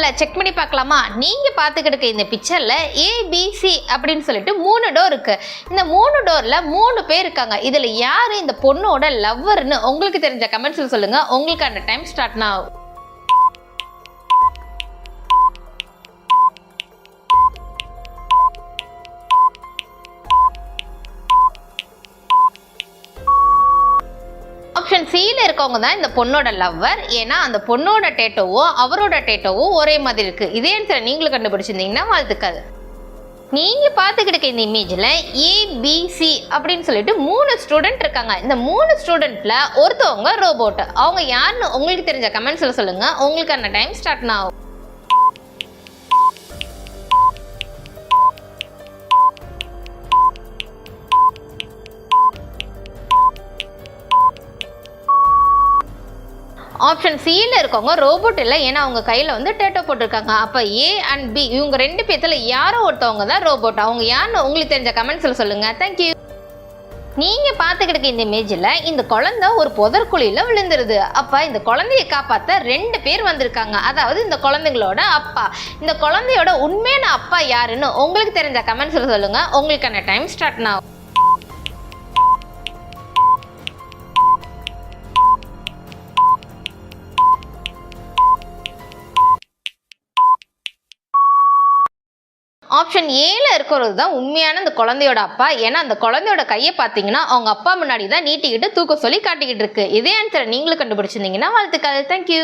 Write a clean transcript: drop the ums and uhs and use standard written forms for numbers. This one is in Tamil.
டோர்ல செக் பண்ணி பார்க்கலாமா? நீங்க பார்த்துக்கிட்டு இந்த பிக்சர்ல ஏபிசி அப்படின்னு சொல்லிட்டு 3 டோர் இருக்கு. இந்த 3 டோர்ல 3 பேர் இருக்காங்க. இதுல யாரு இந்த பொண்ணோட லவ்வர்னு உங்களுக்கு தெரிஞ்ச கமெண்ட்ஸ்ல சொல்லுங்க. உங்களுக்கான டைம் ஸ்டார்ட் now. ஆப்ஷன் சியில் இருக்கவங்க தான் இந்த பொண்ணோட லவ்வர். ஏன்னா அந்த பொண்ணோட டேட்டோவும் அவரோட டேட்டோவும் ஒரே மாதிரி இருக்கு. இதே ஆன்சரை நீங்களும் கண்டுபிடிச்சிருந்தீங்கன்னா வாழ்த்துக்கள். நீங்க பார்த்துக்கிட்டு இந்த இமேஜ்ல ஏபிசி அப்படின்னு சொல்லிட்டு 3 ஸ்டூடெண்ட் இருக்காங்க. இந்த 3 ஸ்டூடெண்ட்ல ஒருத்தவங்க ரோபோட். அவங்க யாருன்னு உங்களுக்கு தெரிஞ்ச கமெண்ட்ஸ்ல சொல்லுங்க. உங்களுக்கான டைம் ஸ்டார்ட் now. ஆப்ஷன் சியில் இருக்கவங்க ரோபோட் இல்லை. ஏன்னா அவங்க கையில் வந்து டேட்டோ போட்டிருக்காங்க. அப்போ ஏ அண்ட் பி இவங்க 2 பேர்த்துல யாரோ ஒருத்தவங்க தான் ரோபோட். அவங்க யாருன்னு உங்களுக்கு தெரிஞ்ச கமெண்ட்ஸில் சொல்லுங்க. தேங்க்யூ. நீங்கள் பார்த்துக்கிட்டு இந்த இமேஜில் இந்த குழந்தை ஒரு புதற்குழியில் விழுந்துருது. அப்போ இந்த குழந்தையை காப்பாற்ற 2 பேர் வந்திருக்காங்க. அதாவது இந்த குழந்தைங்களோட அப்பா. இந்த குழந்தையோட உண்மையான அப்பா யாருன்னு உங்களுக்கு தெரிஞ்ச கமெண்ட்ஸில் சொல்லுங்க. உங்களுக்கான டைம் ஸ்டார்ட் now. ஆப்ஷன் ஏல இருக்கிறது தான் உண்மையான அந்த குழந்தையோட அப்பா. ஏன்னா அந்த குழந்தையோட கையை பார்த்தீங்கன்னா அவங்க அப்பா முன்னாடி தான் நீட்டிக்கிட்டு தூக்க சொல்லி காட்டிக்கிட்டு இருக்கு. இதே ஆன்சரை நீங்களும் கண்டுபிடிச்சிருந்தீங்கன்னா வாழ்த்துக்கள். தேங்க்யூ.